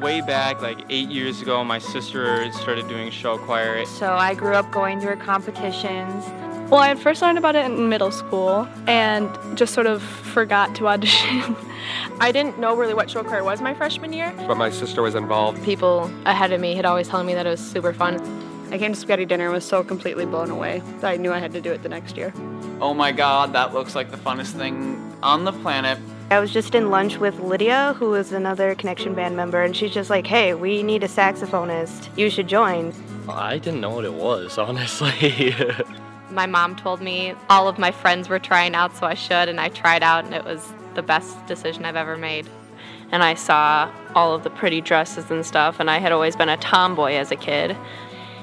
way back, like 8 years ago, my sister started doing show choir. So I grew up going through competitions. Well, I had first learned about it in middle school and just sort of forgot to audition. I didn't know really what show choir was my freshman year. But my sister was involved. People ahead of me had always told me that it was super fun. I came to spaghetti dinner and was so completely blown away that I knew I had to do it the next year. Oh my God, that looks like the funnest thing on the planet. I was just in lunch with Lydia, who is another Connection Band member, and she's just like, hey, we need a saxophonist. You should join. I didn't know what it was, honestly. My mom told me all of my friends were trying out, so I should, and I tried out, and it was the best decision I've ever made. And I saw all of the pretty dresses and stuff, and I had always been a tomboy as a kid,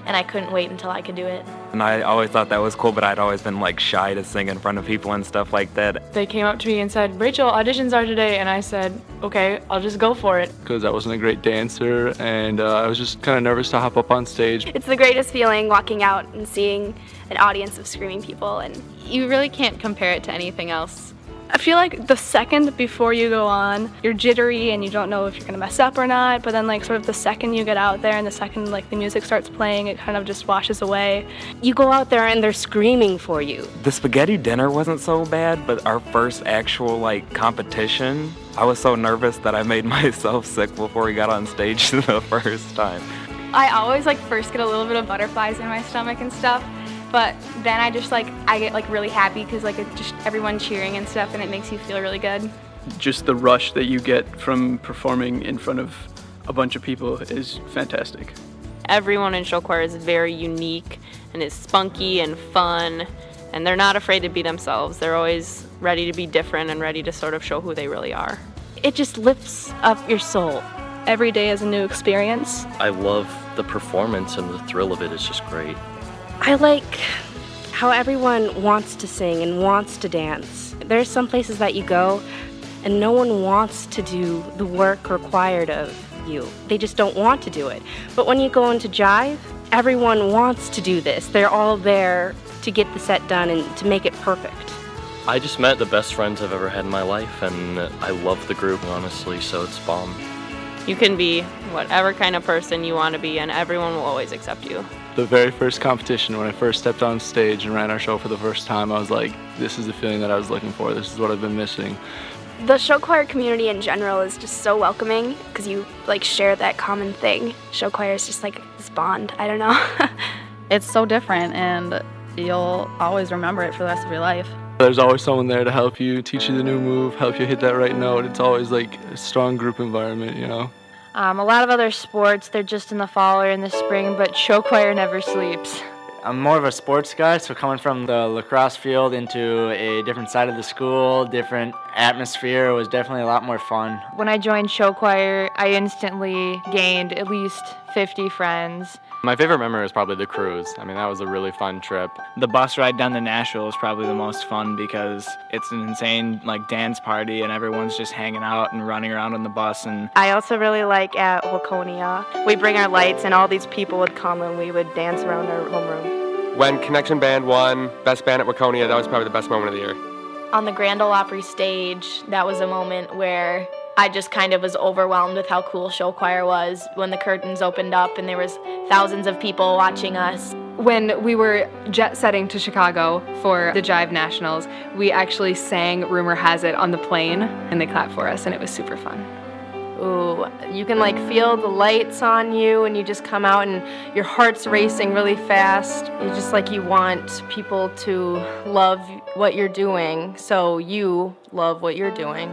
and I couldn't wait until I could do it. And I always thought that was cool, but I'd always been like shy to sing in front of people and stuff like that. They came up to me and said, Rachel, auditions are today, and I said, okay, I'll just go for it. Because I wasn't a great dancer, and I was just kind of nervous to hop up on stage. It's the greatest feeling walking out and seeing an audience of screaming people, and you really can't compare it to anything else. I feel like the second before you go on, you're jittery and you don't know if you're gonna mess up or not, but then like sort of the second you get out there and the second like the music starts playing, it kind of just washes away. You go out there and they're screaming for you. The spaghetti dinner wasn't so bad, but our first actual like competition, I was so nervous that I made myself sick before we got on stage the first time. I always like first get a little bit of butterflies in my stomach and stuff. But then I get like really happy because like it's just everyone cheering and stuff, and it makes you feel really good. Just the rush that you get from performing in front of a bunch of people is fantastic. Everyone in show choir is very unique and is spunky and fun, and they're not afraid to be themselves. They're always ready to be different and ready to sort of show who they really are. It just lifts up your soul. Every day is a new experience. I love the performance, and the thrill of it is just great. I like how everyone wants to sing and wants to dance. There's some places that you go and no one wants to do the work required of you. They just don't want to do it. But when you go into Jive, everyone wants to do this. They're all there to get the set done and to make it perfect. I just met the best friends I've ever had in my life, and I love the group, honestly, so it's bomb. You can be whatever kind of person you want to be, and everyone will always accept you. The very first competition, when I first stepped on stage and ran our show for the first time, I was like, this is the feeling that I was looking for. This is what I've been missing. The show choir community in general is just so welcoming because you like share that common thing. Show choir is just like this bond. I don't know. It's so different, and you'll always remember it for the rest of your life. There's always someone there to help you, teach you the new move, help you hit that right note. It's always like a strong group environment, you know? A lot of other sports, they're just in the fall or in the spring, but show choir never sleeps. I'm more of a sports guy, so coming from the lacrosse field into a different side of the school, different atmosphere, was definitely a lot more fun. When I joined show choir, I instantly gained at least 50 friends. My favorite memory is probably the cruise. I mean, that was a really fun trip. The bus ride down to Nashville is probably the most fun because it's an insane like dance party and everyone's just hanging out and running around on the bus. And I also really like at Waconia. We bring our lights and all these people would come and we would dance around our homeroom. When Connection Band won Best Band at Waconia, that was probably the best moment of the year. On the Grand Ole Opry stage, that was a moment where I just kind of was overwhelmed with how cool show choir was when the curtains opened up and there was thousands of people watching us. When we were jet setting to Chicago for the Jive Nationals, we actually sang Rumor Has It on the plane, and they clapped for us, and it was super fun. Ooh, you can like feel the lights on you and you just come out and your heart's racing really fast. You just like you want people to love what you're doing, so you love what you're doing.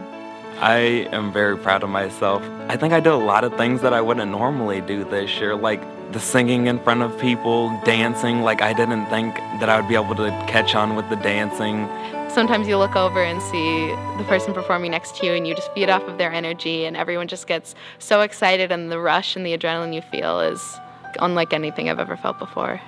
I am very proud of myself. I think I did a lot of things that I wouldn't normally do this year, like the singing in front of people, dancing. Like I didn't think that I would be able to catch on with the dancing. Sometimes you look over and see the person performing next to you and you just feed off of their energy and everyone just gets so excited, and the rush and the adrenaline you feel is unlike anything I've ever felt before.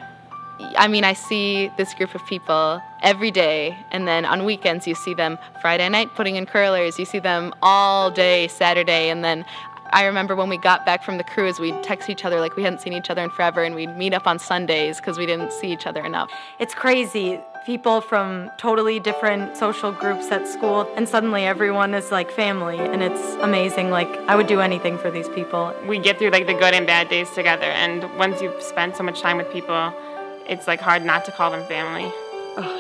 I mean, I see this group of people every day, and then on weekends you see them Friday night putting in curlers, you see them all day Saturday, and then I remember when we got back from the cruise, we'd text each other like we hadn't seen each other in forever, and we'd meet up on Sundays because we didn't see each other enough. It's crazy. People from totally different social groups at school, and suddenly everyone is like family, and it's amazing. Like, I would do anything for these people. We get through like the good and bad days together, and once you've spent so much time with people, it's like hard not to call them family.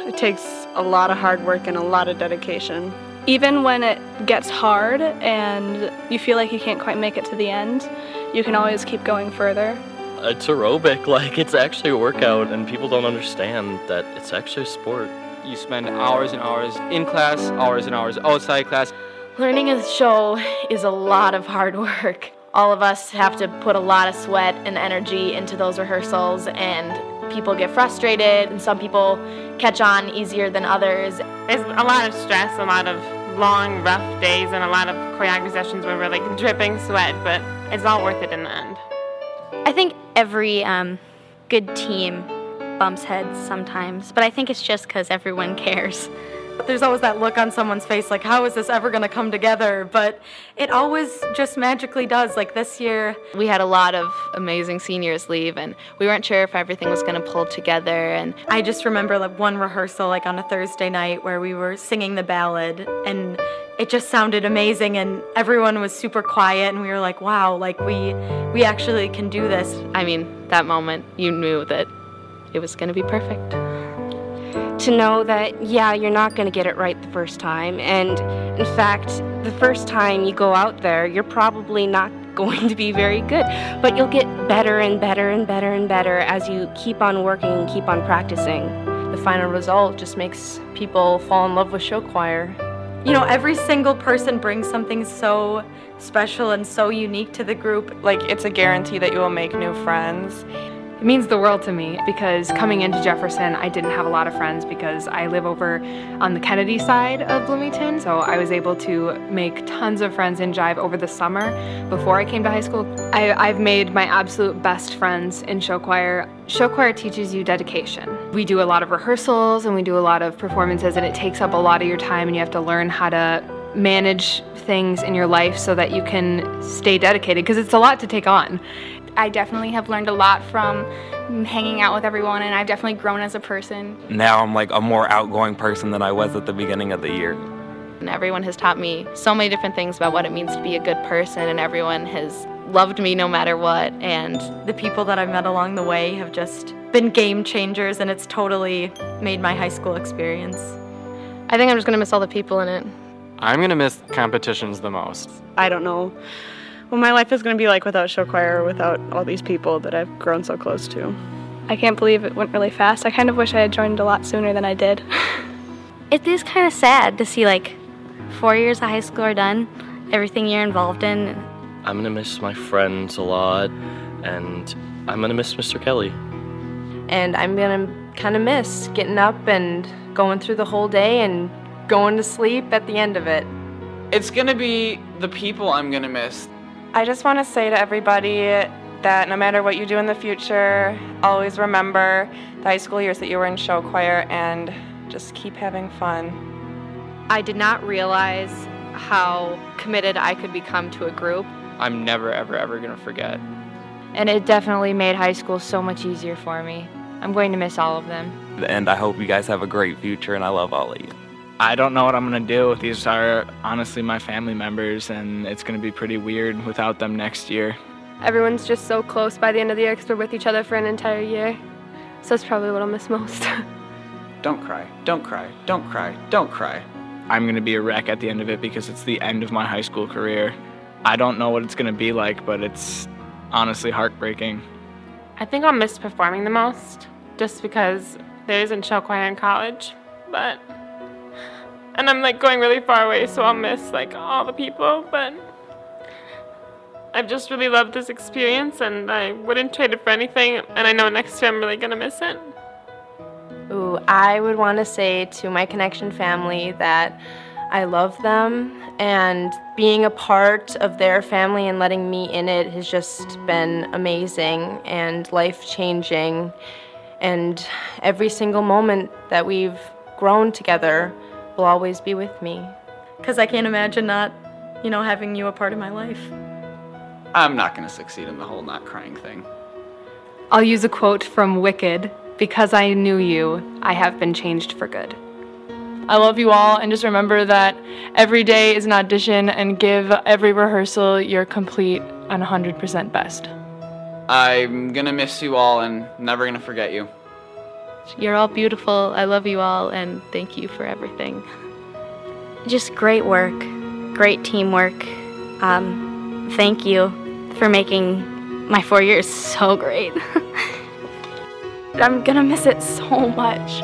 It takes a lot of hard work and a lot of dedication. Even when it gets hard and you feel like you can't quite make it to the end, you can always keep going further. It's aerobic, like it's actually a workout, and people don't understand that it's actually a sport. You spend hours and hours in class, hours and hours outside class. Learning a show is a lot of hard work. All of us have to put a lot of sweat and energy into those rehearsals, and people get frustrated, and some people catch on easier than others. There's a lot of stress, a lot of long, rough days, and a lot of choreography sessions where we're like dripping sweat, but it's all worth it in the end. I think every good team bumps heads sometimes, but I think it's just because everyone cares. There's always that look on someone's face like, how is this ever going to come together? But it always just magically does. Like this year, we had a lot of amazing seniors leave, and we weren't sure if everything was going to pull together. And I just remember like one rehearsal like on a Thursday night where we were singing the ballad, and it just sounded amazing, and everyone was super quiet, and we were like, wow, like we actually can do this. I mean, that moment, you knew that it was going to be perfect. To know that, yeah, you're not going to get it right the first time. And in fact, the first time you go out there, you're probably not going to be very good. But you'll get better and better and better and better as you keep on working and keep on practicing. The final result just makes people fall in love with Showchoir. You know, every single person brings something so special and so unique to the group. Like, it's a guarantee that you will make new friends. It means the world to me because coming into Jefferson, I didn't have a lot of friends because I live over on the Kennedy side of Bloomington. So I was able to make tons of friends in Jive over the summer before I came to high school. I've made my absolute best friends in Showchoir. Showchoir teaches you dedication. We do a lot of rehearsals and we do a lot of performances, and it takes up a lot of your time, and you have to learn how to manage things in your life so that you can stay dedicated, because it's a lot to take on. I definitely have learned a lot from hanging out with everyone, and I've definitely grown as a person. Now I'm like a more outgoing person than I was at the beginning of the year. And everyone has taught me so many different things about what it means to be a good person, and everyone has loved me no matter what. And the people that I've met along the way have just been game changers, and it's totally made my high school experience. I think I'm just going to miss all the people in it. I'm going to miss competitions the most. I don't know what my life is going to be like without Showchoir or without all these people that I've grown so close to. I can't believe it went really fast. I kind of wish I had joined a lot sooner than I did. It is kind of sad to see like 4 years of high school are done, everything you're involved in. I'm going to miss my friends a lot, and I'm going to miss Mr. Kelly. And I'm going to kind of miss getting up and going through the whole day and going to sleep at the end of it. It's going to be the people I'm going to miss. I just want to say to everybody that no matter what you do in the future, always remember the high school years that you were in Showchoir and just keep having fun. I did not realize how committed I could become to a group. I'm never, ever, ever going to forget. And it definitely made high school so much easier for me. I'm going to miss all of them. And I hope you guys have a great future, and I love all of you. I don't know what I'm going to do. These are honestly my family members, and it's going to be pretty weird without them next year. Everyone's just so close by the end of the year because we're with each other for an entire year. So that's probably what I'll miss most. Don't cry, don't cry, don't cry, don't cry. I'm going to be a wreck at the end of it because it's the end of my high school career. I don't know what it's going to be like, but it's honestly heartbreaking. I think I'll miss performing the most, just because there isn't Showchoir in college, and I'm like going really far away, so I'll miss like all the people, but I've just really loved this experience, and I wouldn't trade it for anything, and I know next year I'm really gonna miss it. Ooh, I would want to say to my Connection family that I love them, and being a part of their family and letting me in it has just been amazing and life-changing, and every single moment that we've grown together will always be with me. Because I can't imagine not, having you a part of my life. I'm not going to succeed in the whole not crying thing. I'll use a quote from Wicked. Because I knew you, I have been changed for good. I love you all, and just remember that every day is an audition, and give every rehearsal your complete and 100% best. I'm going to miss you all and never going to forget you. You're all beautiful. I love you all, and thank you for everything. Just great work, great teamwork. Thank you for making my 4 years so great. I'm gonna miss it so much.